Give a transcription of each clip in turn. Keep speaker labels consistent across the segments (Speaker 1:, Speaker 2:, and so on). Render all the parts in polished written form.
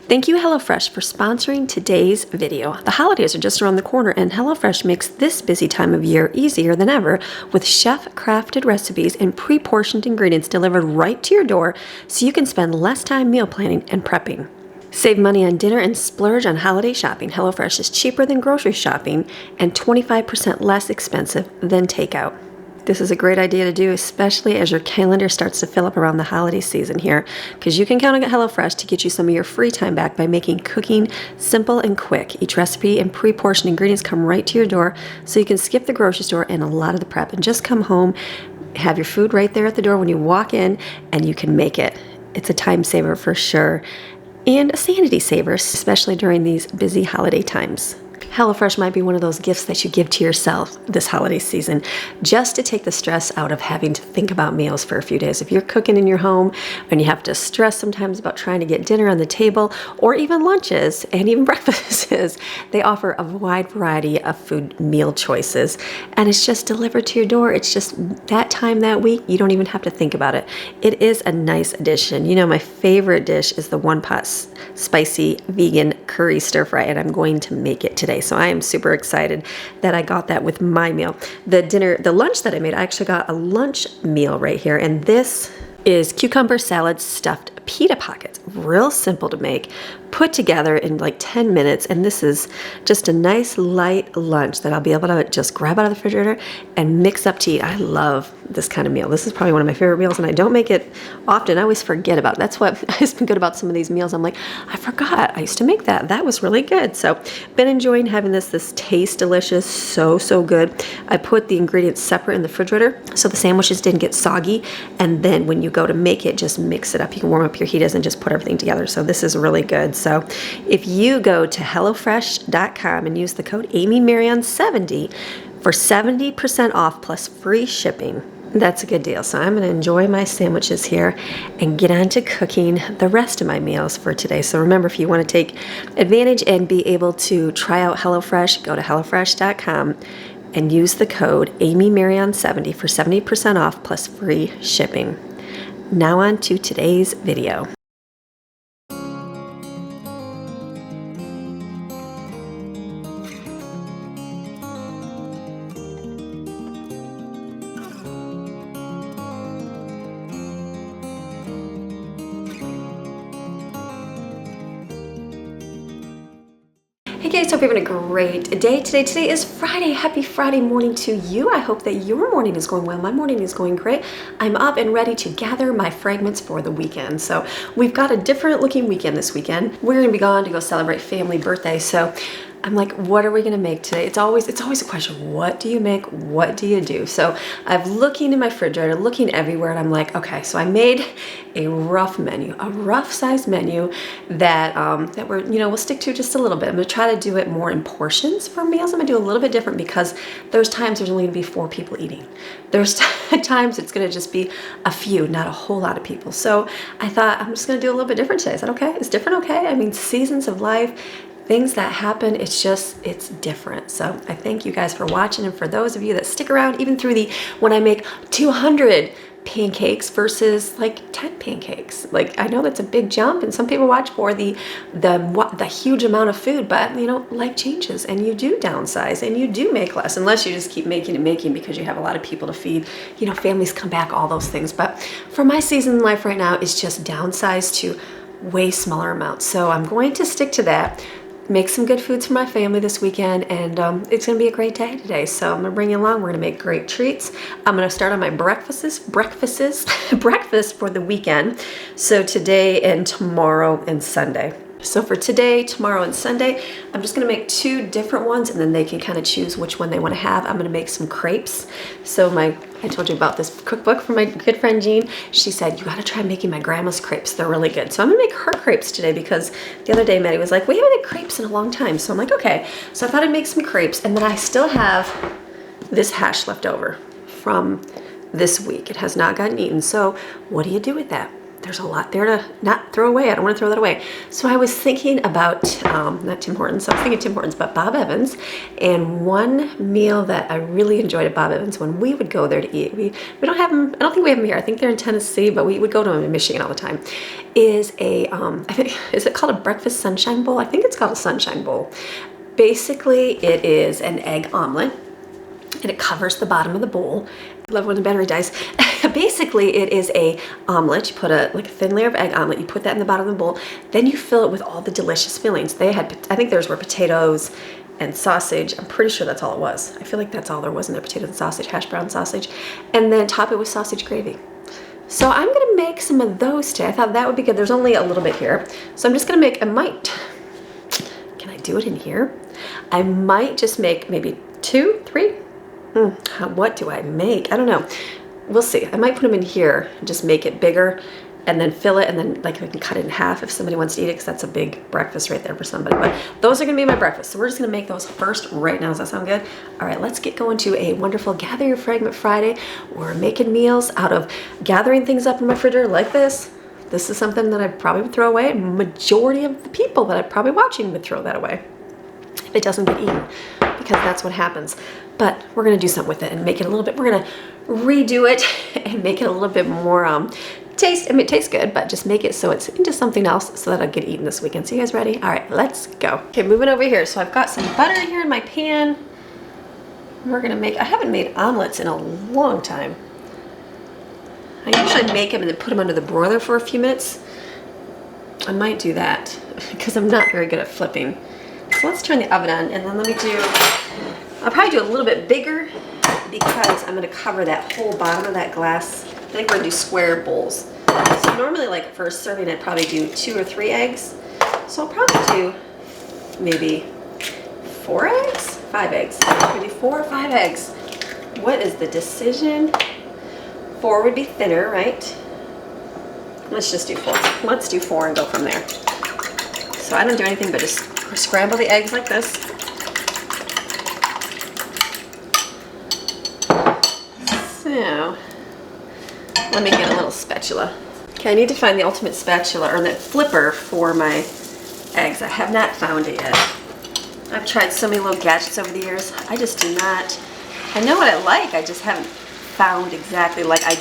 Speaker 1: Thank you, HelloFresh, for sponsoring today's video. The holidays are just around the corner, and HelloFresh makes this busy time of year easier than ever with chef-crafted recipes and pre-portioned ingredients delivered right to your door so you can spend less time meal planning and prepping. Save money on dinner and splurge on holiday shopping. HelloFresh is cheaper than grocery shopping and 25% less expensive than takeout. This is a great idea to do, especially as your calendar starts to fill up around the holiday season here, because you can count on HelloFresh to get you some of your free time back by making cooking simple and quick. Each recipe and pre-portioned ingredients come right to your door, so you can skip the grocery store and a lot of the prep and just come home, have your food right there at the door when you walk in, and you can make it. It's a time saver for sure, and a sanity saver, especially during these busy holiday times. HelloFresh might be one of those gifts that you give to yourself this holiday season, just to take the stress out of having to think about meals for a few days. If you're cooking in your home and you have to stress sometimes about trying to get dinner on the table, or even lunches and even breakfasts, they offer a wide variety of food meal choices, and it's just delivered to your door. It's just that time that week, you don't even have to think about it. It is a nice addition. You know, my favorite dish is the one-pot spicy vegan curry stir fry, and I'm going to make it today. So I am super excited that I got that with my meal. The lunch that I made, I actually got a lunch meal right here, and this is cucumber salad stuffed pita pockets. Real simple to make, put together in like 10 minutes, and this is just a nice light lunch that I'll be able to just grab out of the refrigerator and mix up to eat. I love this kind of meal. This is probably one of my favorite meals, and I don't make it often. I always forget about it. That's what has been good about some of these meals. I'm like, I forgot I used to make that. That was really good. So been enjoying having this. This tastes delicious. So good. I put the ingredients separate in the refrigerator so the sandwiches didn't get soggy, and then when you go to make it, just mix it up. You can warm up your heaters and just put everything together. So this is really good. So if you go to HelloFresh.com and use the code AmyMaryon70 for 70% off plus free shipping, that's a good deal. So I'm going to enjoy my sandwiches here and get on to cooking the rest of my meals for today. So remember, if you want to take advantage and be able to try out HelloFresh, go to HelloFresh.com and use the code AmyMaryon70 for 70% off plus free shipping. Now on to today's video. Hey guys, hope you're having a great day today. Today is Friday. Happy Friday morning to you. I hope that your morning is going well. My morning is going great. I'm up and ready to gather my fragments for the weekend. So we've got a different looking weekend this weekend. We're gonna be gone to go celebrate family birthday. So I'm like, what are we gonna make today? It's always a question. What do you make? What do you do? So I'm looking in my refrigerator, looking everywhere, and I'm like, okay, so I made a rough menu, a rough size menu that we'll stick to just a little bit. I'm gonna try to do it more in portions for meals. I'm gonna do a little bit different because there's times there's only gonna be 4 people eating. There's times it's gonna just be a few, not a whole lot of people. So I thought I'm just gonna do a little bit different today. Is that okay? Is different okay? I mean, seasons of life, things that happen, it's different. So I thank you guys for watching, and for those of you that stick around even through when I make 200 pancakes versus like 10 pancakes. Like, I know that's a big jump, and some people watch for the huge amount of food, but you know, life changes and you do downsize and you do make less, unless you just keep making and making because you have a lot of people to feed. You know, families come back, all those things. But for my season in life right now, it's just downsize to way smaller amounts. So I'm going to stick to that. Make some good foods for my family this weekend, and it's gonna be a great day today. So I'm gonna bring you along. We're gonna make great treats. I'm gonna start on my breakfast for the weekend. So today and tomorrow and Sunday. So for today, tomorrow, and Sunday, I'm just gonna make 2 different ones, and then they can kind of choose which one they want to have. I'm gonna make some crepes. So I told you about this cookbook from my good friend Jean. She said, you gotta try making my grandma's crepes. They're really good. So I'm gonna make her crepes today, because the other day Maddie was like, we haven't had crepes in a long time. So I'm like, okay. So I thought I'd make some crepes, and then I still have this hash left over from this week. It has not gotten eaten. So what do you do with that? there's a lot there to not throw away. I don't want to throw that away. So I was thinking about, not Tim Hortons, I was thinking Tim Hortons, but Bob Evans. And one meal that I really enjoyed at Bob Evans when we would go there to eat, we don't have them, I don't think we have them here. I think they're in Tennessee, but we would go to them in Michigan all the time, is a, I think, is it called a breakfast sunshine bowl? I think it's called a sunshine bowl. Basically, it is an egg omelet, and it covers the bottom of the bowl. I love when the battery dies. Basically, it is a omelet. You put a thin layer of egg omelet. You put that in the bottom of the bowl. Then you fill it with all the delicious fillings. They had, I think theirs were potatoes and sausage. I'm pretty sure that's all it was. I feel like that's all there was in there, potatoes and sausage, hash brown sausage. And then top it with sausage gravy. So I'm gonna make some of those today. I thought that would be good. There's only a little bit here. So I'm just gonna make, can I do it in here? I might just make maybe 2, 3. What do I make? I don't know. We'll see. I might put them in here and just make it bigger and then fill it, and then like I can cut it in half if somebody wants to eat it, because that's a big breakfast right there for somebody. But those are gonna be my breakfast. So we're just gonna make those first right now. Does that sound good? All right, let's get going to a wonderful Gather Your Fragment Friday. We're making meals out of gathering things up in my refrigerator like this. This is something that I probably would throw away. Majority of the people that I'm probably watching would throw that away if it doesn't get eaten, because that's what happens. But we're gonna do something with it and make it a little bit, we're gonna redo it and make it a little bit more taste. I mean, it tastes good, but just make it so it's into something else so that I'll get eaten this weekend. So you guys ready? All right, let's go. Okay, moving over here. So I've got some butter here in my pan. We're gonna make, I haven't made omelets in a long time. I usually make them and then put them under the broiler for a few minutes. I might do that because I'm not very good at flipping. So let's turn the oven on, and then let me do, I'll probably do a little bit bigger because I'm gonna cover that whole bottom of that glass. I think we're gonna do square bowls. So normally, like for a serving, I'd probably do 2 or 3 eggs. So I'll probably do maybe 4 eggs? 5 eggs. Maybe 4 or 5 eggs. What is the decision? 4 would be thinner, right? Let's just do 4. Let's do 4 and go from there. So I don't do anything but just scramble the eggs like this. So, let me get a little spatula. Okay, I need to find the ultimate spatula, or that flipper for my eggs. I have not found it yet. I've tried so many little gadgets over the years. I just do not, I know what I like, I just haven't found exactly, like I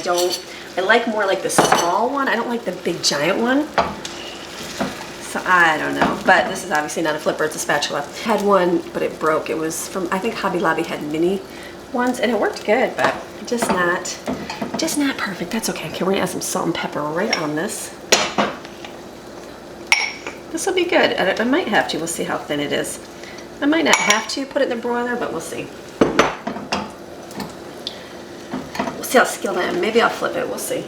Speaker 1: like more like the small one. I don't like the big giant one. So I don't know, but this is obviously not a flipper, it's a spatula. I had one, but it broke. It was from, I think Hobby Lobby had mini ones, and it worked good, but just not perfect. That's okay. Okay, we're gonna add some salt and pepper right on this. This will be good. I might have to, we'll see how thin it is. I might not have to put it in the broiler, but we'll see. We'll see how skilled I am. Maybe I'll flip it, we'll see.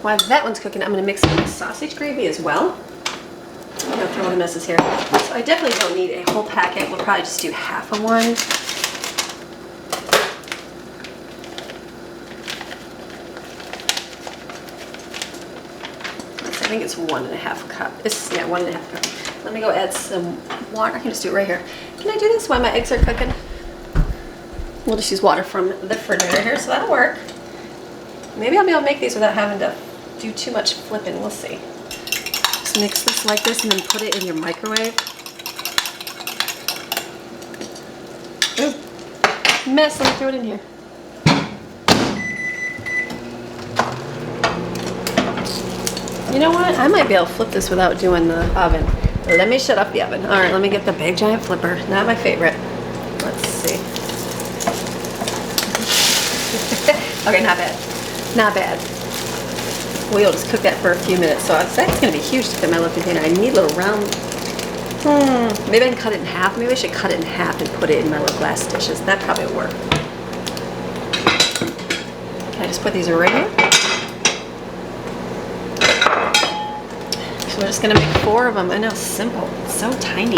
Speaker 1: While that one's cooking, I'm going to mix it with sausage gravy as well. I'm going to throw the messes here. So I definitely don't need a whole packet. We'll probably just do half of one. I think it's 1.5 cup. Yeah, 1.5 cup. Let me go add some water. I can just do it right here. Can I do this while my eggs are cooking? We'll just use water from the refrigerator here, so that'll work. Maybe I'll be able to make these without having to do too much flipping. We'll see. Just mix this like this and then put it in your microwave. Ooh, mess. Let me throw it in here. You know what? I might be able to flip this without doing the oven. Let me shut off the oven. All right, let me get the big giant flipper. Not my favorite. Let's see. Okay, not bad. Not bad. We'll just cook that for a few minutes. So that's going to be huge to fit in my little container. I need a little round. Maybe I can cut it in half. Maybe I should cut it in half and put it in my little glass dishes. That probably will work. Can I just put these right here? So we're just going to make 4 of them. I know, simple. It's so tiny.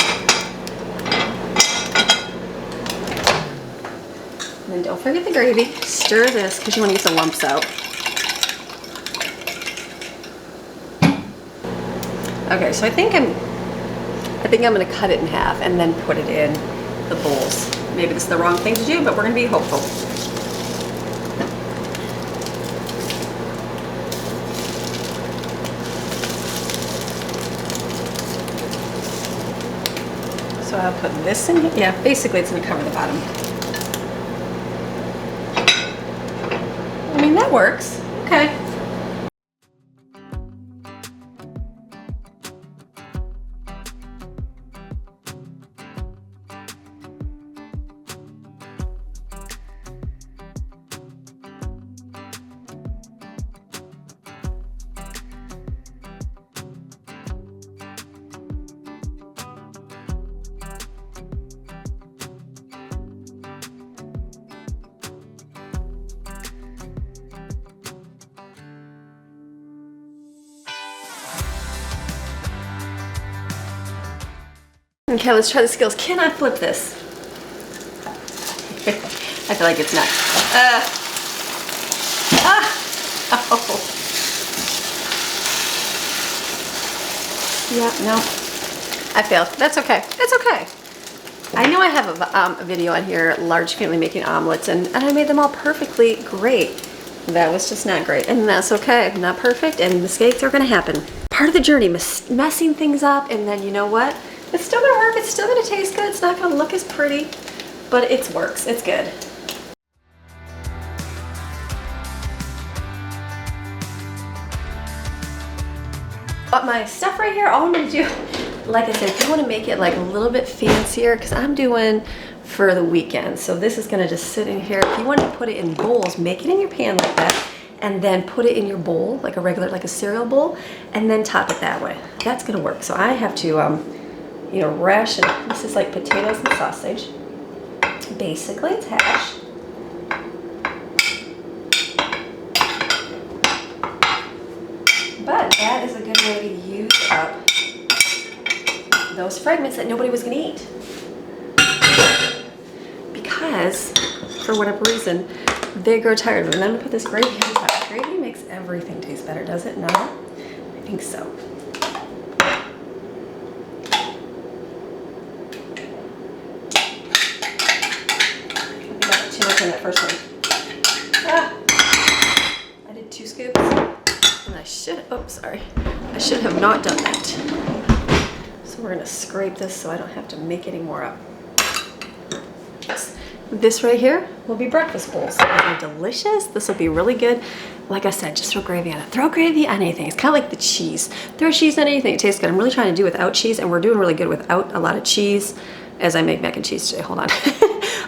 Speaker 1: And then don't forget the gravy. Stir this because you want to get the lumps out. Okay, so I think I'm gonna cut it in half and then put it in the bowls. Maybe this is the wrong thing to do, but we're gonna be hopeful. So I'll put this in here. Yeah, basically it's gonna cover the bottom. I mean, that works. Okay. Okay, let's try the skills. Can I flip this? I feel like it's not. Oh. Yeah, no. I failed. That's okay. That's okay. I know I have a video on here, large family making omelets, and I made them all perfectly great. That was just not great, and that's okay. Not perfect, and mistakes are gonna happen. Part of the journey, messing things up, and then you know what? It's still gonna work, it's still gonna taste good, it's not gonna look as pretty, but it works, it's good. But my stuff right here, all I'm gonna do, like I said, if you wanna make it like a little bit fancier, because I'm doing for the weekend, so this is gonna just sit in here. If you want to put it in bowls, make it in your pan like that, and then put it in your bowl, like a regular, like a cereal bowl, and then top it that way. That's gonna work. So I have to, you know, ration. This is like potatoes and sausage. Basically, it's hash. But that is a good way to use up those fragments that nobody was gonna eat. Because, for whatever reason, they grow tired of it. And I'm gonna put this gravy on top. Gravy makes everything taste better, does it? No? I think so. In that first one. I did 2 scoops, and I should have not done that. So we're gonna scrape this so I don't have to make any more up. This right here will be breakfast bowls. They're delicious. This will be really good. Like I said, just throw gravy on it. Throw gravy on anything. It's kind of like the cheese. Throw cheese on anything. It tastes good. I'm really trying to do without cheese, and we're doing really good without a lot of cheese as I make mac and cheese today. Hold on.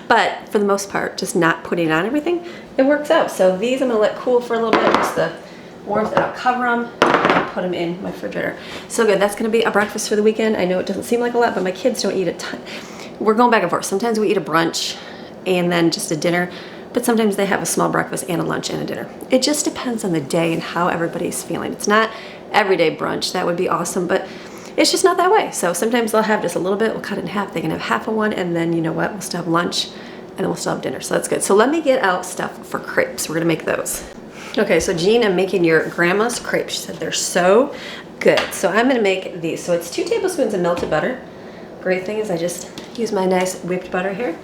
Speaker 1: But for the most part, just not putting it on everything, it works out. So these I'm gonna let cool for a little bit, just the warmth, and I'll cover them and put them in my refrigerator. So good, that's gonna be a breakfast for the weekend. I know it doesn't seem like a lot, but my kids don't eat a ton. We're going back and forth. Sometimes we eat a brunch and then just a dinner, but sometimes they have a small breakfast and a lunch and a dinner. It just depends on the day and how everybody's feeling. It's not everyday brunch, that would be awesome, but it's just not that way. So sometimes they'll have just a little bit, we'll cut it in half, they can have half of one, and then you know what, we'll still have lunch, and then we'll still have dinner, so that's good. So let me get out stuff for crepes. We're gonna make those. Okay, so Jean, I'm making your grandma's crepes. She said they're so good. So I'm gonna make these. So it's 2 tablespoons of melted butter. Great thing is I just use my nice whipped butter here.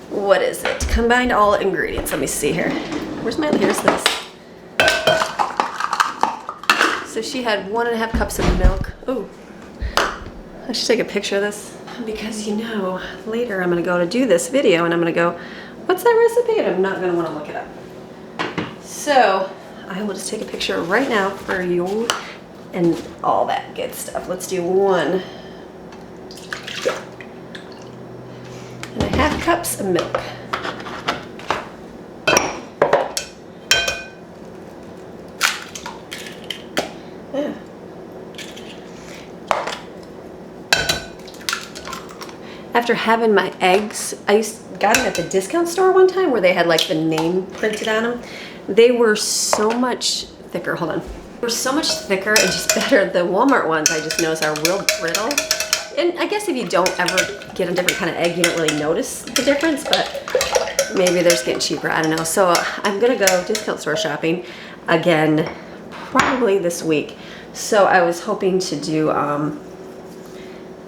Speaker 1: What is it? Combined all ingredients. Let me see here. Here's this. So she had 1.5 cups of milk. Ooh, I should take a picture of this because you know, later I'm gonna go to do this video and I'm gonna go, what's that recipe? And I'm not gonna wanna look it up. So I will just take a picture right now for you and all that good stuff. Let's do 1.5 cups of milk. Yeah. After having my eggs, I got them at the discount store one time where they had like the name printed on them. They were so much thicker. Hold on. They were so much thicker and just better. The Walmart ones I just noticed are real brittle. And I guess if you don't ever get a different kind of egg, you don't really notice the difference, but maybe they're just getting cheaper. I don't know. So I'm gonna go discount store shopping again, probably this week. So I was hoping to do,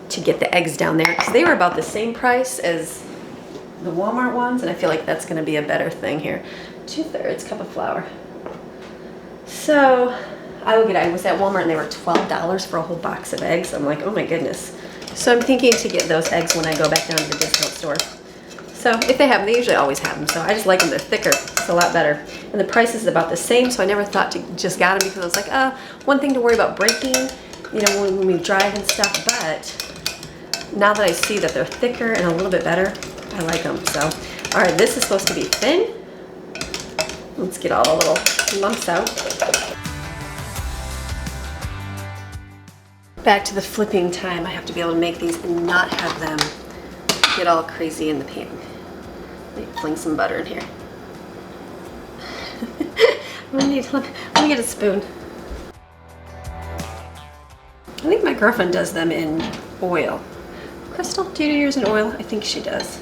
Speaker 1: to get the eggs down there because they were about the same price as the Walmart ones, and I feel like that's going to be a better thing here. 2/3 cup of flour. So I was at Walmart and they were $12 for a whole box of eggs. I'm like, oh my goodness. So I'm thinking to get those eggs when I go back down to the discount store. So if they have them, they usually always have them. So I just like them. They're thicker. It's a lot better. And the price is about the same. So I never thought to just got them because I was like, one thing to worry about breaking, you know, when we drive and stuff. But now that I see that they're thicker and a little bit better, I like them. So, all right, this is supposed to be thin. Let's get all the little lumps out. Back to the flipping time. I have to be able to make these and not have them get all crazy in the pan. Let me fling some butter in here. Let me get a spoon. I think my girlfriend does them in oil. Crystal, do you do yours in oil? I think she does.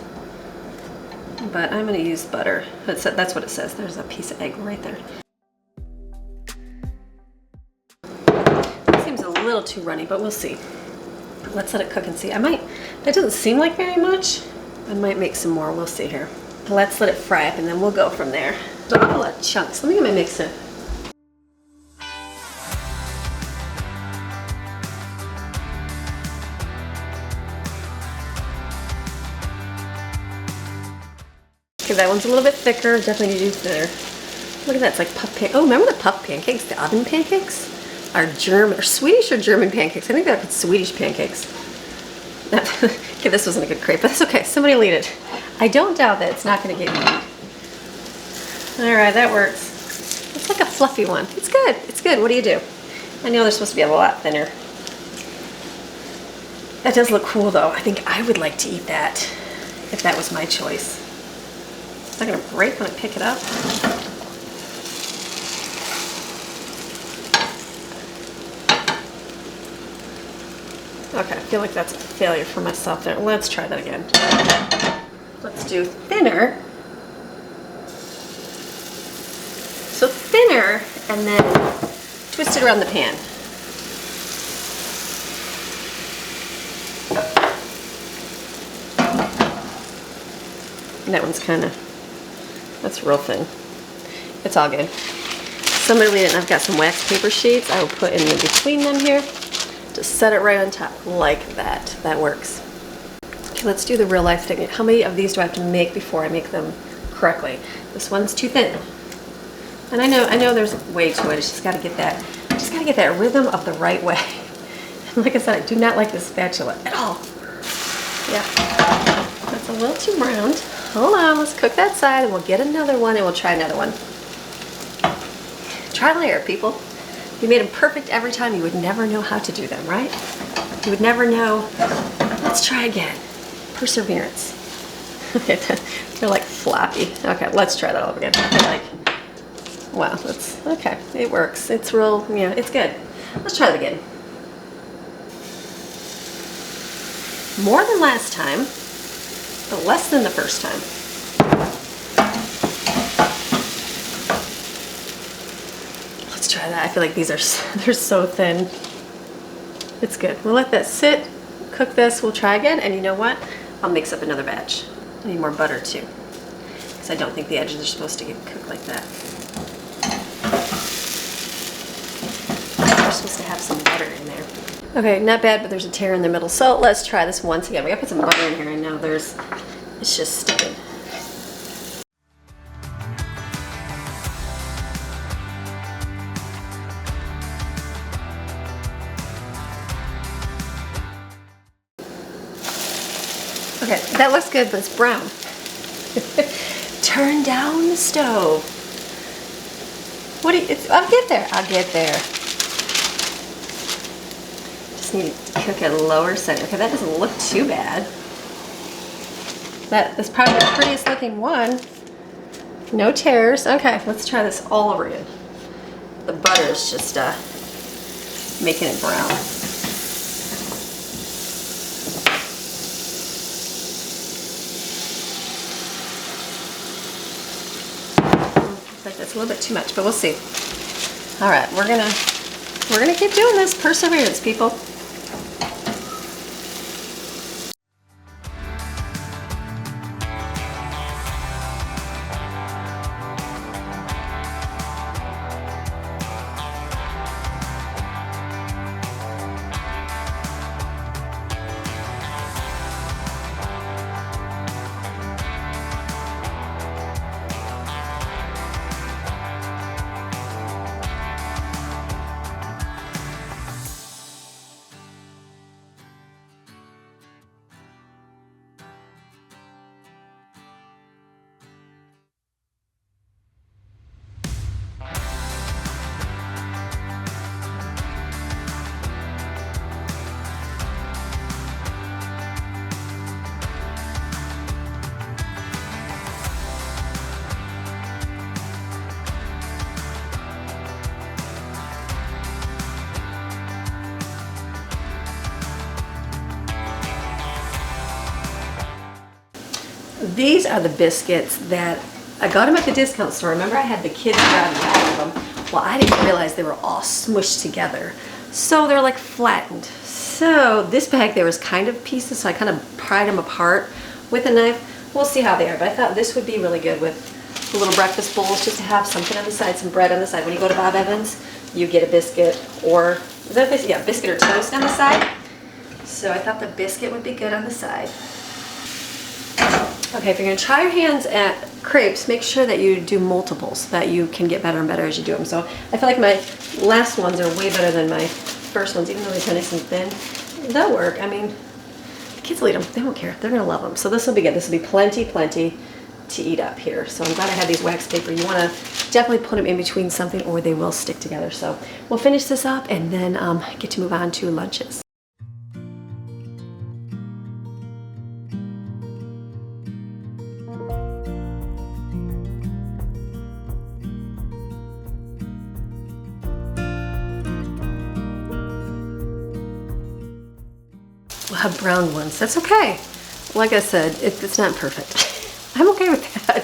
Speaker 1: But I'm going to use butter. That's what it says. There's a piece of egg right there. It seems a little too runny, but we'll see. Let's let it cook and see. That doesn't seem like very much. I might make some more. We'll see here. Let's let it fry up and then we'll go from there. So I'll let chunks. Let me get my mixer. Okay, that one's a little bit thicker. Definitely need to do thinner. Look at that. It's like puff pancakes. Oh, remember the puff pancakes? The oven pancakes? Are Swedish or German pancakes? I think they're Swedish pancakes. Okay, this wasn't a good crepe, but that's okay. Somebody will eat it. I don't doubt that it's not going to get eaten. All right, that works. It's like a fluffy one. It's good. It's good. What do you do? I know they're supposed to be a lot thinner. That does look cool, though. I think I would like to eat that if that was my choice. Is that going to break when I pick it up? Okay, I feel like that's a failure for myself there. Let's try that again. Let's do thinner. So thinner, and then twist it around the pan. And that one's that's real thin. It's all good. Somebody leave it, and I've got some wax paper sheets I will put in between them here. Just set it right on top like that. That works. Okay, let's do the real life thing. How many of these do I have to make before I make them correctly? This one's too thin. And I know there's a way to it. It's just gotta get that rhythm of the right way. And like I said, I do not like this spatula at all. Yeah. That's a little too round. Hold on, let's cook that side and we'll get another one and we'll try another one. Trial and error, people. If you made them perfect every time, you would never know how to do them, right? You would never know. Let's try again. Perseverance. They're like floppy. Okay, let's try that all again. Wow, that's okay. It works. It's real, yeah, it's good. Let's try it again. More than last time, but less than the first time. Let's try that. I feel like they're so thin. It's good. We'll let that sit, cook this, we'll try again, and you know what? I'll mix up another batch. I need more butter too, because I don't think the edges are supposed to get cooked like that. We're supposed to have some butter in there. Okay, not bad, but there's a tear in the middle. So let's try this once again. We gotta put some butter in here, and now it's just sticking. Okay, that looks good, but it's brown. Turn down the stove. I'll get there. I'll get there. Just need to cook at a lower setting. Okay, that doesn't look too bad. That is probably the prettiest looking one. No tears. Okay, let's try this all over again. The butter is just making it brown. Looks like that's a little bit too much, but we'll see. All right, we're gonna We're gonna keep doing this. Perseverance, people. These are the biscuits that I got them at the discount store. Remember I had the kids grab a bag of them? Well, I didn't realize they were all smushed together. So they're like flattened. So this bag there was kind of pieces, so I kind of pried them apart with a knife. We'll see how they are, but I thought this would be really good with the little breakfast bowls, just to have something on the side, some bread on the side. When you go to Bob Evans, you get a biscuit, or is that a biscuit? Yeah, biscuit or toast on the side. So I thought the biscuit would be good on the side. Okay, if you're gonna try your hands at crepes, make sure that you do multiples, so that you can get better and better as you do them. So I feel like my last ones are way better than my first ones, even though they're nice and thin. They'll work. I mean, the kids will eat them. They won't care. They're gonna love them. So this will be good. This will be plenty to eat up here. So I'm glad I have these wax paper. You wanna definitely put them in between something or they will stick together. So we'll finish this up and then get to move on to lunches. We'll have brown ones. That's okay. Like I said, it's not perfect. I'm okay with that.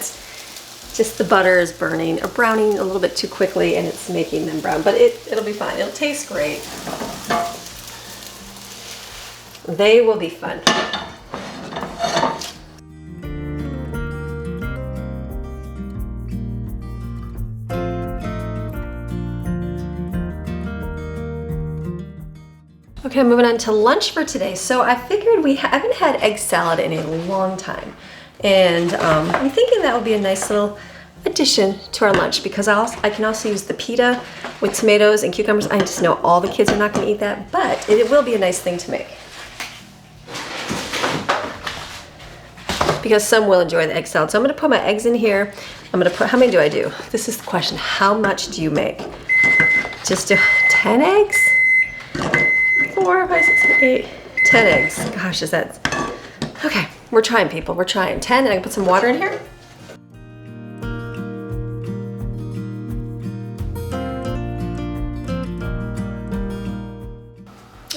Speaker 1: Just the butter is burning or browning a little bit too quickly and it's making them brown, but it'll be fine. It'll taste great. They will be fun. Okay, moving on to lunch for today. So I figured we haven't had egg salad in a long time. And I'm thinking that would be a nice little addition to our lunch because I can also use the pita with tomatoes and cucumbers. I just know all the kids are not gonna eat that, but it will be a nice thing to make. Because some will enjoy the egg salad. So I'm gonna put my eggs in here. I'm gonna put, how many do I do? This is the question, how much do you make? Just do 10 eggs? 4, 5, 6, 7, 8, 10 eggs. Gosh, is that... Okay, we're trying, people. We're trying. 10, and I can put some water in here.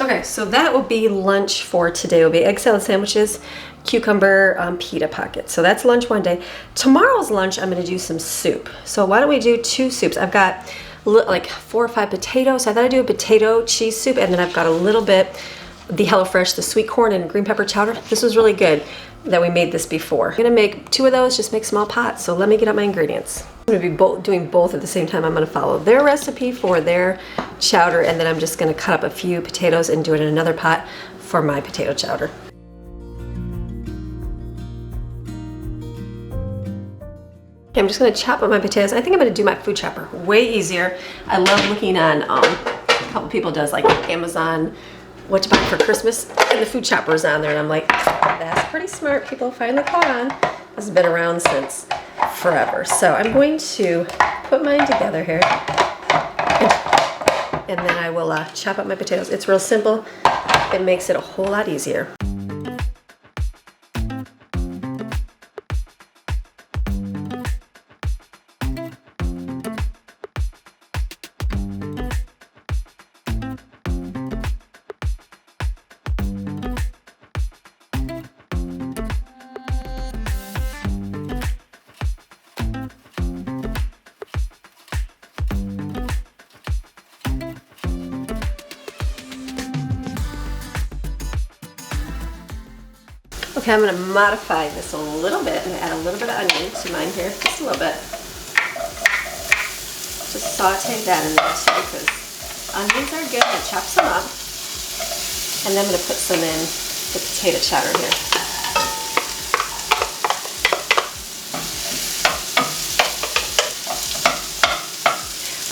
Speaker 1: Okay, so that will be lunch for today. It will be egg salad sandwiches, cucumber pita pockets. So that's lunch one day. Tomorrow's lunch, I'm going to do some soup. So why don't we do 2 soups? I've got like 4 or 5 potatoes. So I thought I'd do a potato cheese soup, and then I've got a little bit the HelloFresh, the sweet corn and green pepper chowder. This was really good that we made this before. I'm gonna make 2 of those, just make small pots. So let me get out my ingredients. I'm gonna be doing both at the same time. I'm gonna follow their recipe for their chowder, and then I'm just gonna cut up a few potatoes and do it in another pot for my potato chowder. Okay, I'm just gonna chop up my potatoes. I think I'm gonna do my food chopper. Way easier. I love looking on, a couple people does like Amazon, what to buy for Christmas, and the food chopper is on there, and I'm like, that's pretty smart. People finally caught on. This has been around since forever. So I'm going to put mine together here, and then I will chop up my potatoes. It's real simple. It makes it a whole lot easier. Okay, I'm gonna modify this a little bit and add a little bit of onion to mine here, just a little bit. Just saute that in there too, because onions are good. I chop some up. And then I'm gonna put some in the potato chowder here.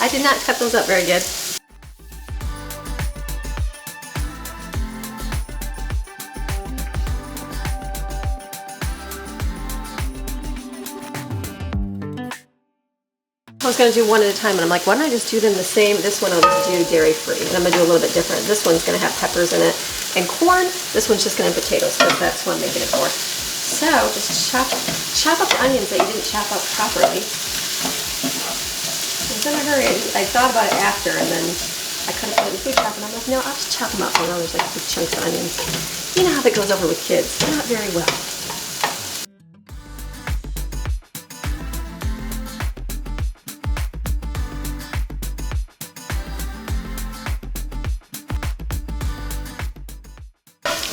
Speaker 1: I did not cut those up very good. I was going to do one at a time, and I'm like, why don't I just do them the same? This one I'll just do dairy-free, and I'm going to do a little bit different. This one's going to have peppers in it and corn. This one's just going to have potatoes, because that's what I'm making it for. So just chop up the onions that you didn't chop up properly. I was in a hurry. I thought about it after, and then I could have put it in food chopper, and I'm like, no, I'll just chop them up. You know, there's like big chunks of onions. You know how that goes over with kids. Not very well.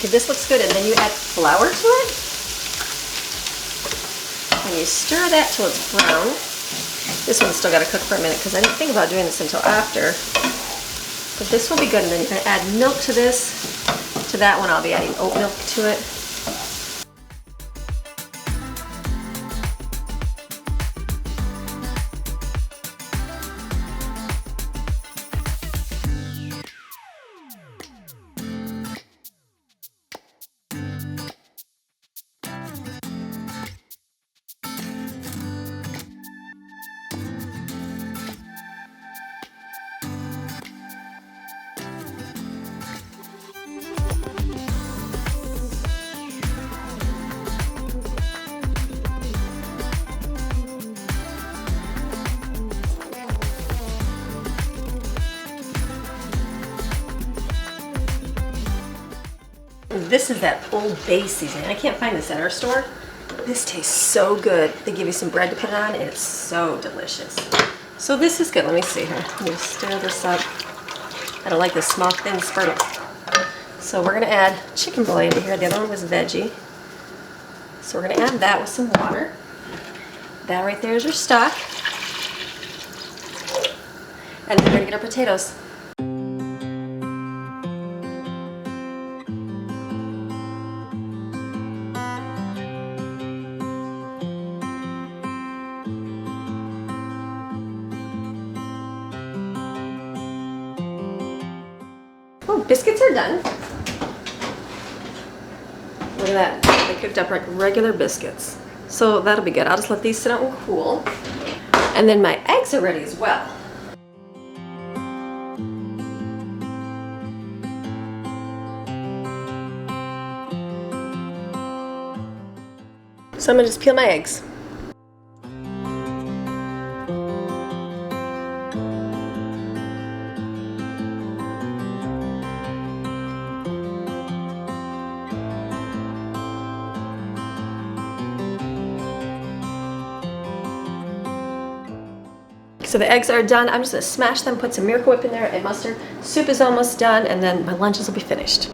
Speaker 1: Okay, this looks good, and then you add flour to it, and you stir that till it's brown. This one's still got to cook for a minute because I didn't think about doing this until after, but this will be good. And then you're going to add milk to this. To that one, I'll be adding oat milk to it. This is that Old Bay seasoning. I can't find this at our store. This tastes so good. They give you some bread to put it on, and it's so delicious. So this is good. Let me see here. Let me stir this up. I don't like this small, thin spurtle. So we're going to add chicken fillet into here. The other one was veggie. So we're going to add that with some water. That right there is your stock. And then we're going to get our potatoes. Oh, biscuits are done. Look at that. They cooked up like regular biscuits. So that'll be good. I'll just let these sit out and cool. And then my eggs are ready as well. So I'm gonna just peel my eggs. So the eggs are done. I'm just gonna smash them, put some Miracle Whip in there and mustard. Soup is almost done, and then my lunches will be finished.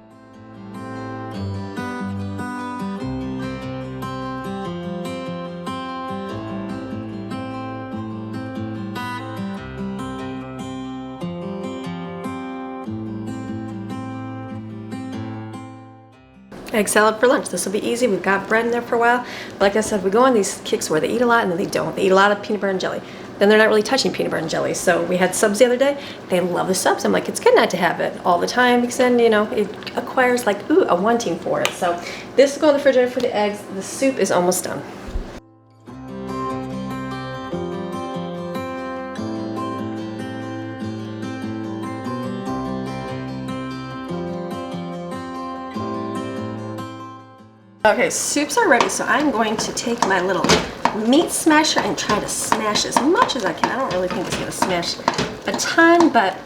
Speaker 1: Egg salad for lunch. This will be easy. We've got bread in there for a while. Like I said, we go on these kicks where they eat a lot and then they don't. They eat a lot of peanut butter and jelly. Then they're not really touching peanut butter and jelly. So we had subs the other day. They love the subs. I'm like, it's good not to have it all the time because then, you know, it acquires like, ooh, a wanting for it. So this will go in the refrigerator for the eggs. The soup is almost done. Okay, soups are ready, so I'm going to take my little meat smasher and try to smash as much as I can. I don't really think it's going to smash a ton, but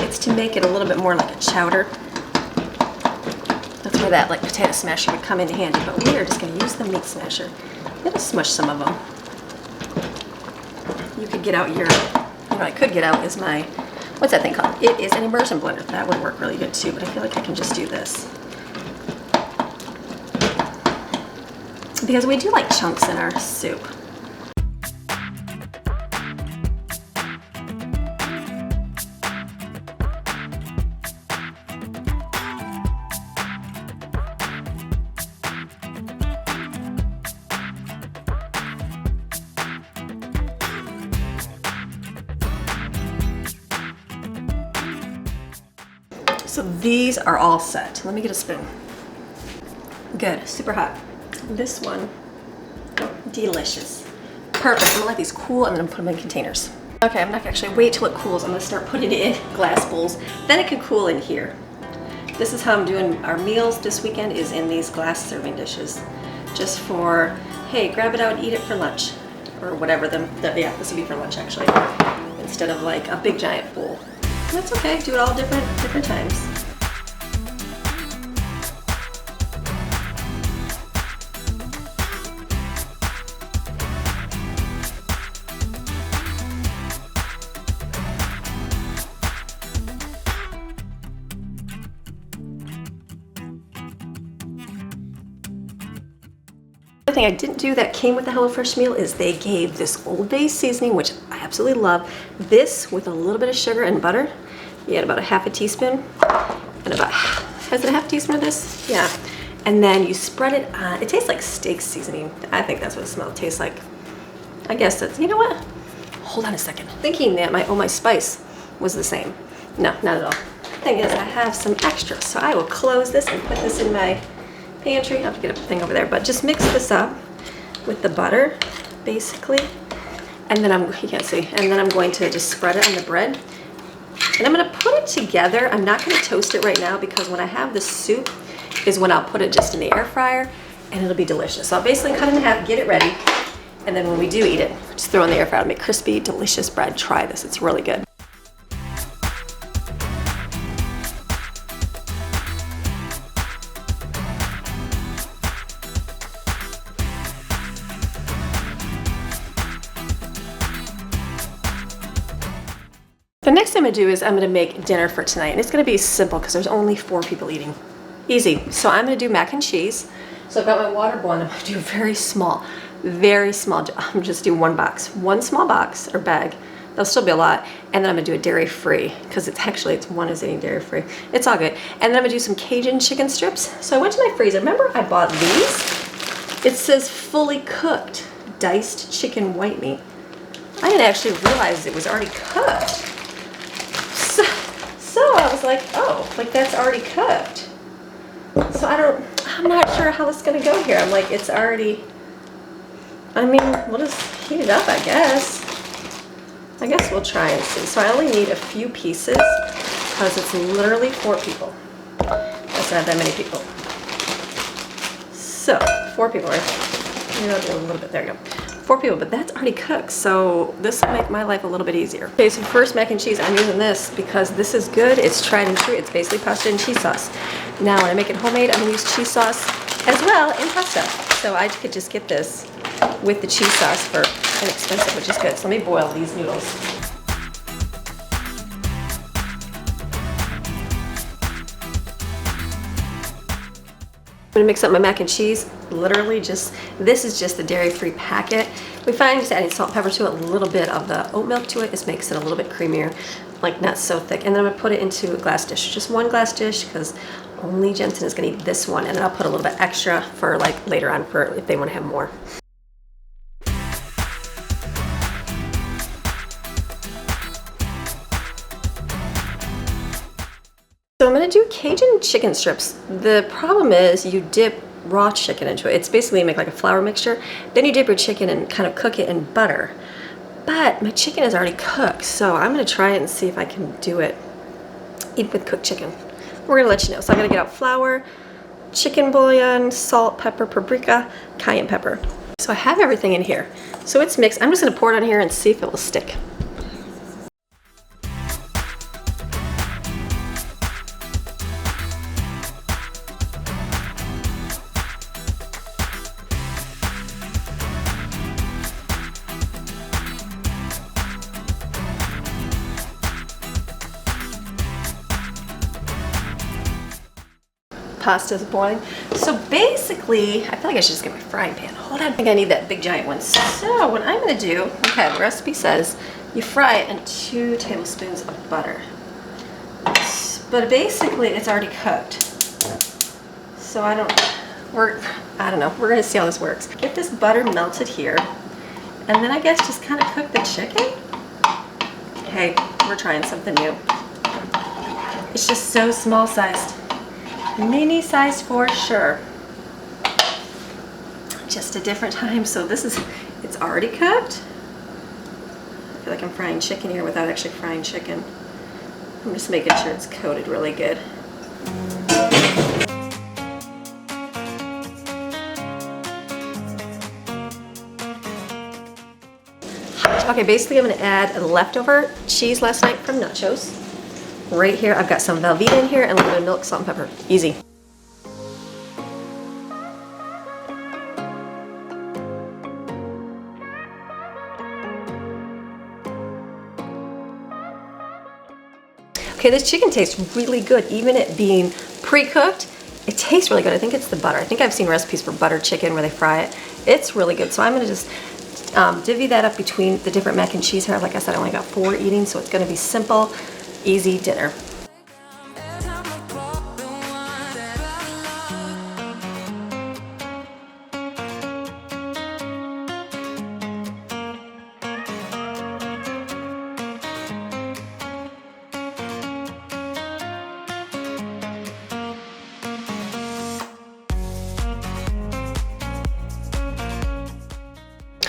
Speaker 1: it's to make it a little bit more like a chowder. That's where that like potato smasher would come in handy, but we are just going to use the meat smasher. It'll smush some of them. You could get out your, you know, I could get out is my, what's that thing called? It is an immersion blender. That would work really good too, but I feel like I can just do this. because we do like chunks in our soup. So these are all set. Let me get a spoon. Good, super hot. This one, delicious. Perfect, I'm gonna let these cool and then I'm gonna put them in containers. Okay, I'm not gonna actually wait till it cools. I'm gonna start putting it in glass bowls. Then it can cool in here. This is how I'm doing our meals this weekend, is in these glass serving dishes. Just for, hey, grab it out and eat it for lunch. Or whatever, yeah, this would be for lunch actually. Instead of like a big giant bowl. That's okay, do it all different times. The thing I didn't do that came with the HelloFresh meal is they gave this Old Bay seasoning, which I absolutely love. This with a little bit of sugar and butter. You add about a half a teaspoon, and about, has it a half teaspoon of this? Yeah. And then you spread it on, it tastes like steak seasoning. I think that's what it tastes like. I guess that's, you know what? Hold on a second. Thinking that my spice was the same. No, not at all. The thing is, I have some extra, so I will close this and put this in my pantry. I have to get a thing over there, but just mix this up with the butter, basically. And then you can't see, and then I'm going to just spread it on the bread. And I'm gonna put it together. I'm not gonna toast it right now because when I have the soup is when I'll put it just in the air fryer and it'll be delicious. So I'll basically cut it in half, get it ready, and then when we do eat it, just throw it in the air fryer. It'll make crispy, delicious bread. Try this, it's really good. The next thing I'm gonna do is I'm gonna make dinner for tonight, and it's gonna be simple because there's only 4 people eating. Easy. So I'm gonna do mac and cheese. So I've got my water boiling. I'm gonna do very small. I'm just do one small box or bag. That'll still be a lot. And then I'm gonna do a dairy-free because it's one is eating dairy-free. It's all good. And then I'm gonna do some Cajun chicken strips. So I went to my freezer. Remember I bought these? It says fully cooked diced chicken white meat. I didn't actually realize it was already cooked. So I was like, oh, like that's already cooked. So I'm not sure how this is gonna go here. I'm like, it's already, I mean, we'll just heat it up, I guess. I guess we'll try and see. So I only need a few pieces because it's literally 4 people. That's not that many people. So 4 people, right? Maybe I'll do a little bit, there you go. 4 people, but that's already cooked, so this will make my life a little bit easier. Okay, so first mac and cheese, I'm using this because this is good. It's tried and true. It's basically pasta and cheese sauce. Now, when I make it homemade, I'm gonna use cheese sauce as well in pasta. So I could just get this with the cheese sauce for inexpensive, which is good. So let me boil these noodles. I'm gonna mix up my mac and cheese. Literally this is just the dairy-free packet. We find just adding salt and pepper to it, a little bit of the oat milk to it. This makes it a little bit creamier, like not so thick. And then I'm gonna put it into a glass dish, just one glass dish, because only Jensen is gonna eat this one. And then I'll put a little bit extra for like later on for if they wanna have more. So I'm gonna do Cajun chicken strips. The problem is you dip raw chicken into it. It's basically make like a flour mixture. Then you dip your chicken and kind of cook it in butter. But my chicken is already cooked, so I'm gonna try it and see if I can do it even with cooked chicken. We're gonna let you know. So I'm gonna get out flour, chicken bouillon, salt, pepper, paprika, cayenne pepper. So I have everything in here. So it's mixed. I'm just gonna pour it on here and see if it will stick. pasta is boiling. So basically, I feel like I should just get my frying pan. Hold on, I think I need that big giant one. So what I'm gonna do, okay, the recipe says you fry it in 2 tablespoons of butter. But basically, it's already cooked. So I don't know, we're gonna see how this works. Get this butter melted here, and then I guess just kind of cook the chicken. Hey, we're trying something new. It's just so small sized. Mini sized for sure. Just a different time. So it's already cooked. I feel like I'm frying chicken here without actually frying chicken. I'm just making sure it's coated really good. Okay, basically I'm gonna add a leftover cheese last night from nachos. Right here, I've got some Velveeta in here and a little bit of milk, salt, and pepper. Easy. Okay, this chicken tastes really good, even it being pre-cooked. It tastes really good. I think it's the butter. I think I've seen recipes for butter chicken where they fry it. It's really good. So I'm gonna just divvy that up between the different mac and cheese here. Like I said, I only got 4 eating, so it's gonna be simple, easy dinner.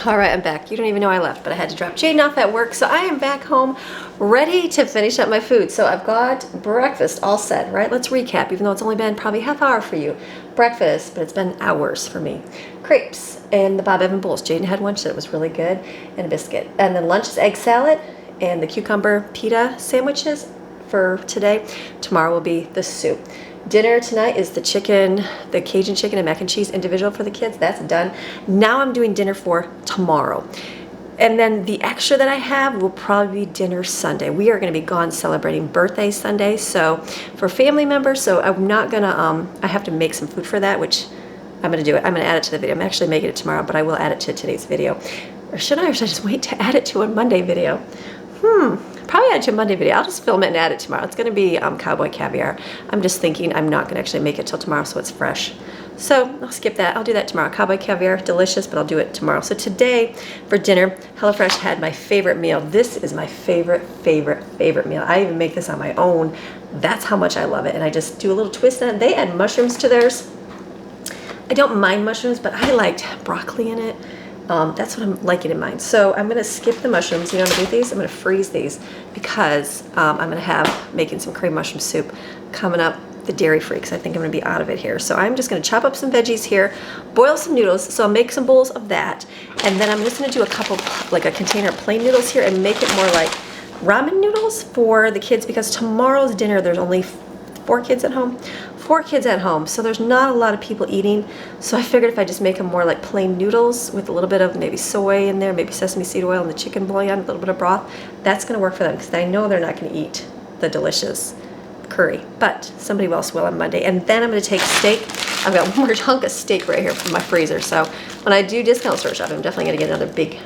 Speaker 1: All right, I'm back. You don't even know I left, but I had to drop Jaden off at work, so I am back home ready to finish up my food. So I've got breakfast all set, right? Let's recap, even though it's only been probably half hour for you. Breakfast, but it's been hours for me. Crepes and the Bob Evans bowls. Jaden had one, so it was really good, and a biscuit. And then lunch is egg salad and the cucumber pita sandwiches for today. Tomorrow will be the soup. Dinner tonight is the chicken, the Cajun chicken and mac and cheese individual for the kids. That's done. Now I'm doing dinner for tomorrow. And then the extra that I have will probably be dinner Sunday. We are going to be gone celebrating birthday Sunday, so for family members. So I'm not going to, I have to make some food for that, which I'm going to do it. I'm going to add it to the video. I'm actually making it tomorrow, but I will add it to today's video. Or should I just wait to add it to a Monday video? Probably add it to a Monday video. I'll just film it and add it tomorrow. It's going to be cowboy caviar. I'm just thinking I'm not going to actually make it till tomorrow, so it's fresh. So I'll skip that. I'll do that tomorrow. Cowboy caviar, delicious, but I'll do it tomorrow. So today for dinner, HelloFresh had my favorite meal. This is my favorite meal. I even make this on my own. That's how much I love it. And I just do a little twist on it. They add mushrooms to theirs. I don't mind mushrooms, but I liked broccoli in it. That's what I'm liking in mine. So I'm going to skip the mushrooms. You know what I'm going to do with these? I'm going to freeze these because I'm going to have making some cream mushroom soup coming up, the dairy-free, because I think I'm going to be out of it here. So I'm just going to chop up some veggies here, boil some noodles. So I'll make some bowls of that. And then I'm just going to do a couple, like a container of plain noodles here and make it more like ramen noodles for the kids, because tomorrow's dinner, there's only 4 kids at home. 4 kids at home, so there's not a lot of people eating. So I figured if I just make them more like plain noodles with a little bit of maybe soy in there, maybe sesame seed oil and the chicken bouillon, a little bit of broth, that's going to work for them, because I know they're not going to eat the delicious curry, but somebody else will on Monday. And then I'm going to take steak. I've got one more chunk of steak right here from my freezer, so when I do discount store shop, I'm definitely going to get another big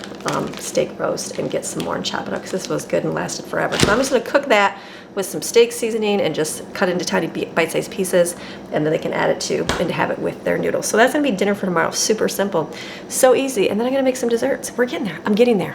Speaker 1: steak roast and get some more and chop it up, because this was good and lasted forever. So I'm just going to cook that with some steak seasoning and just cut into tiny bite-sized pieces, and then they can add it to and have it with their noodles. So that's gonna be dinner for tomorrow. Super simple, so easy. And then I'm gonna make some desserts. We're getting there. I'm getting there.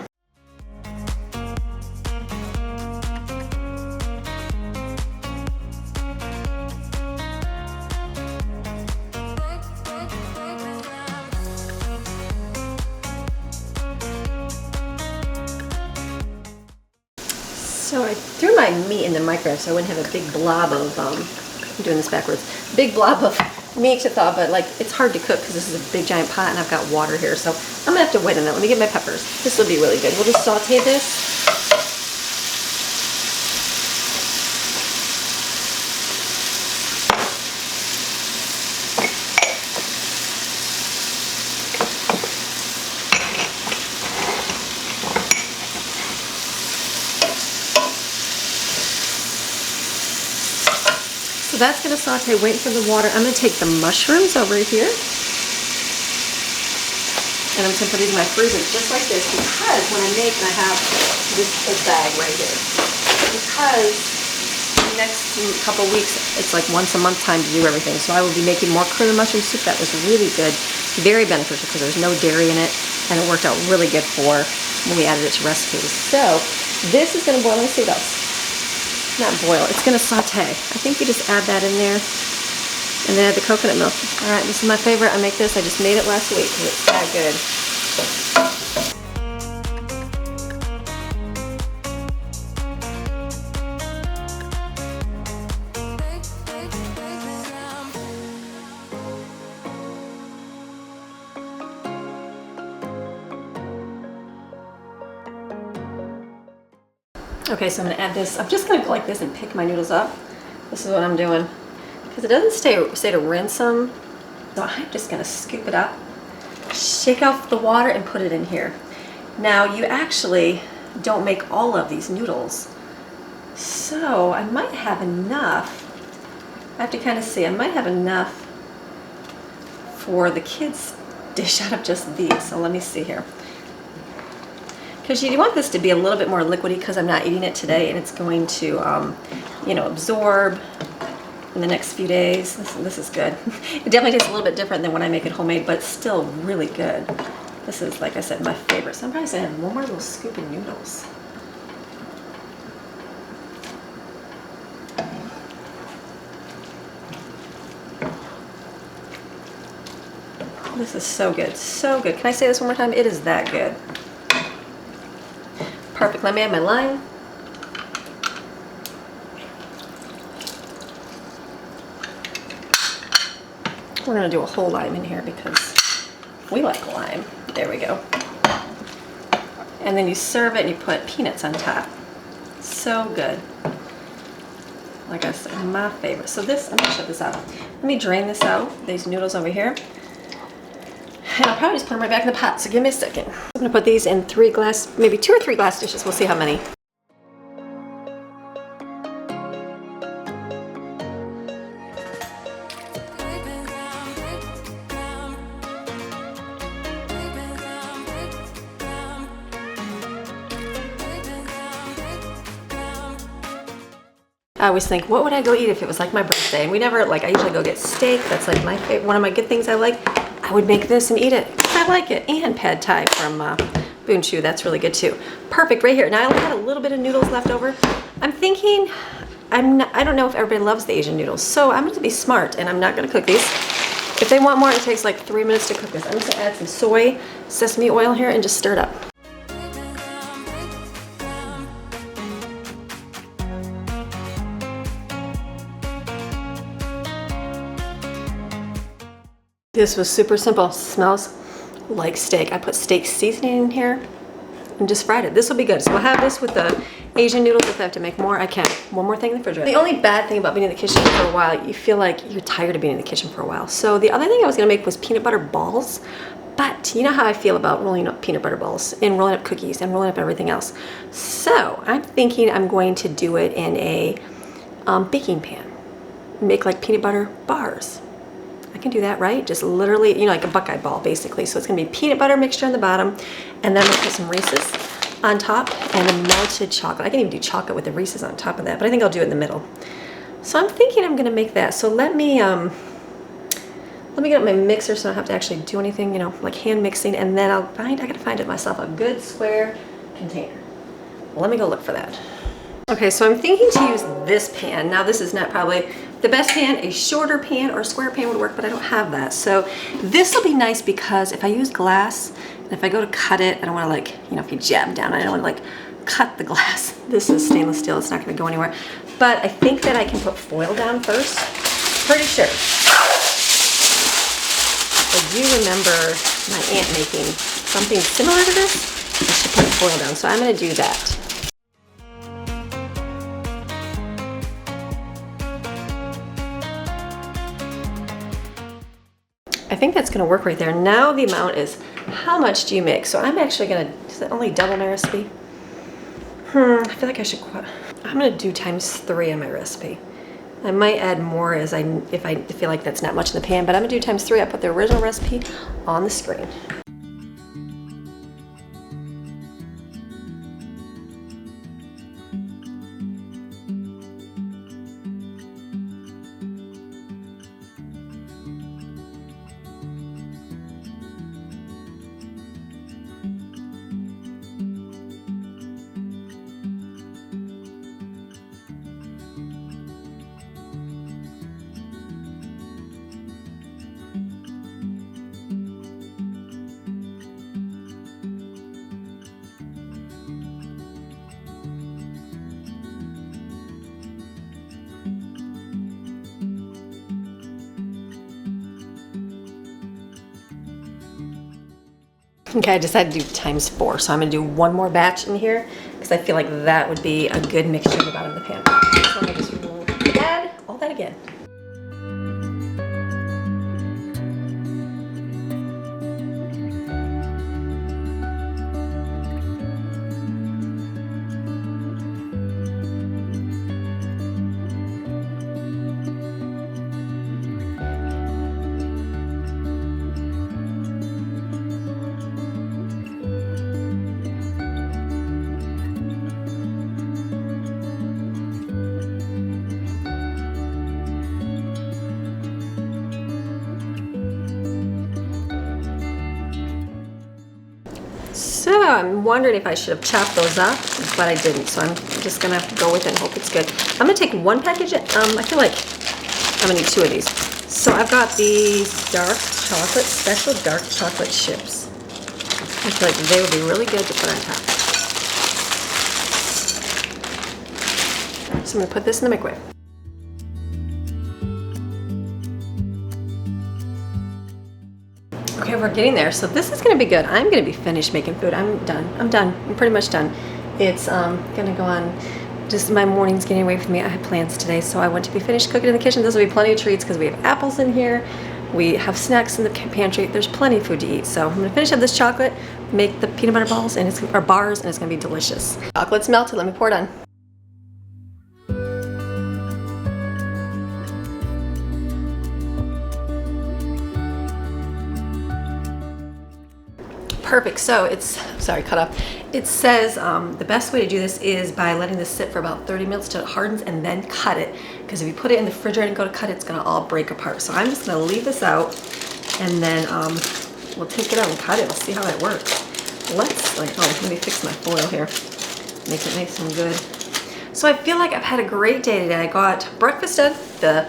Speaker 1: So I threw my meat in the microwave so I wouldn't have a big blob of, I'm doing this backwards, big blob of meat to thaw, but like it's hard to cook because this is a big giant pot and I've got water here. So I'm gonna have to wait on that. Let me get my peppers. This will be really good. We'll just saute this. that's gonna saute, wait for the water. I'm gonna take the mushrooms over here. And I'm just gonna put these in my freezer just like this, because when I make, and I have this bag right here, because the next couple weeks, it's like once a month time to do everything. So I will be making more cream and mushroom soup. That was really good, very beneficial because there's no dairy in it, and it worked out really good for when we added it to recipes. So this is gonna boil. Let me see what else. Not boil, it's gonna saute. I think you just add that in there, and then add the coconut milk. All right, this is my favorite. I make this, I just made it last week because it's that good. Okay, so I'm gonna add this. I'm just gonna go like this and pick my noodles up. This is what I'm doing. Because it doesn't say to rinse them. So I'm just gonna scoop it up, shake off the water, and put it in here. Now, you actually don't make all of these noodles. So I might have enough. I have to kind of see, I might have enough for the kids' dish out of just these. So let me see here. Because you want this to be a little bit more liquidy because I'm not eating it today, and it's going to, you know, absorb in the next few days. This is good. It definitely tastes a little bit different than when I make it homemade, but it's still really good. This is, like I said, my favorite. So I'm probably going to have one more little scoop of noodles. This is so good, so good. Can I say this one more time? It is that good. Perfect. Let me add my lime. We're going to do a whole lime in here because we like lime. There we go. And then you serve it and you put peanuts on top. So good. Like I said, my favorite. So this, I'm going to shut this out. Let me drain this out, these noodles over here. And I'll probably just put them right back in the pot, so give me a second. I'm gonna put these in maybe 2 or 3 glass dishes. We'll see how many. I always think, what would I go eat if it was like my birthday? And we never, like, I usually go get steak. That's like my favorite, one of my good things I like. I would make this and eat it. I like it. And pad thai from Boonchu. That's really good too. Perfect right here. Now I only had a little bit of noodles left over. I'm thinking, I don't know if everybody loves the Asian noodles. So I'm going to be smart and I'm not going to cook these. If they want more, it takes like 3 minutes to cook this. I'm just going to add some soy sesame oil here and just stir it up. This was super simple. Smells like steak. I put steak seasoning in here and just fried it. This will be good. So we'll have this with the Asian noodles. If I have to make more, I can. One more thing in the refrigerator. The only bad thing about being in the kitchen for a while, you feel like you're tired of being in the kitchen for a while. So the other thing I was gonna make was peanut butter balls. But you know how I feel about rolling up peanut butter balls and rolling up cookies and rolling up everything else. So I'm thinking I'm going to do it in a baking pan. Make like peanut butter bars. I can do that, right? Just literally, you know, like a Buckeye ball, basically. So it's gonna be peanut butter mixture on the bottom, and then we'll put some Reese's on top, and a melted chocolate. I can even do chocolate with the Reese's on top of that, but I think I'll do it in the middle. So I'm thinking I'm gonna make that. So let me get up my mixer so I don't have to actually do anything, you know, like hand mixing, and then I gotta find myself a good square container. Well, let me go look for that. Okay, so I'm thinking to use this pan. Now this is not probably the best pan. A shorter pan or a square pan would work, but I don't have that. So this will be nice because if I use glass, and if I go to cut it, I don't wanna like, you know, if you jab down, I don't wanna like cut the glass. This is stainless steel, it's not gonna go anywhere. But I think that I can put foil down first. Pretty sure. I do remember my aunt making something similar to this, and she put foil down. So I'm gonna do that. I think that's gonna work right there. Now the amount is, how much do you make? So I'm actually gonna, is it only double my recipe? I feel like I should, I'm gonna do ×3 on my recipe. I might add more if I feel like that's not much in the pan, but I'm gonna do ×3. I put the original recipe on the screen. Okay, I decided to do ×4, so I'm gonna do one more batch in here because I feel like that would be a good mixture at the bottom of the pan. So I'm gonna just add all that again. So I'm wondering if I should have chopped those up, but I didn't. So I'm just gonna go with it and hope it's good. I'm gonna take one package. I feel like I'm gonna need 2 of these. So I've got these special dark chocolate chips. I feel like they would be really good to put on top. So I'm gonna put this in the microwave. Okay, we're getting there. So this is gonna be good. I'm gonna be finished making food. I'm done. I'm pretty much done. It's gonna go on. Just my morning's getting away from me. I had plans today, so I want to be finished cooking in the kitchen. This will be plenty of treats because we have apples in here. We have snacks in the pantry. There's plenty of food to eat. So I'm gonna finish up this chocolate, make the peanut butter balls, or bars, and it's gonna be delicious. Chocolate's melted. Let me pour it on. Perfect. So it's, sorry, cut off. It says the best way to do this is by letting this sit for about 30 minutes till it hardens and then cut it. Because if you put it in the refrigerator and go to cut it, it's gonna all break apart. So I'm just gonna leave this out and then we'll take it out and cut it. We'll see how that works. Let me fix my foil here. Make it nice and good. So I feel like I've had a great day today. I got breakfast done.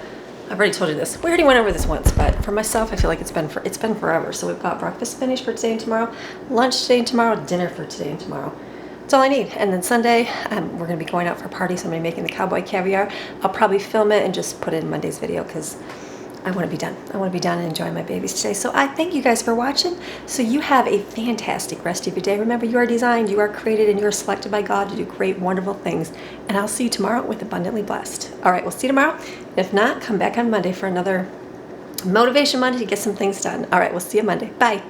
Speaker 1: I've already told you this. We already went over this once, but for myself, I feel like it's been forever. So we've got breakfast finished for today and tomorrow, lunch today and tomorrow, dinner for today and tomorrow. That's all I need. And then Sunday, we're gonna be going out for a party, so I'm gonna be making the cowboy caviar. I'll probably film it and just put it in Monday's video because I want to be done. I want to be done and enjoy my babies today. So I thank you guys for watching. So you have a fantastic rest of your day. Remember, you are designed, you are created, and you are selected by God to do great, wonderful things. And I'll see you tomorrow with Abundantly Blessed. All right, we'll see you tomorrow. If not, come back on Monday for another Motivation Monday to get some things done. All right, we'll see you Monday. Bye.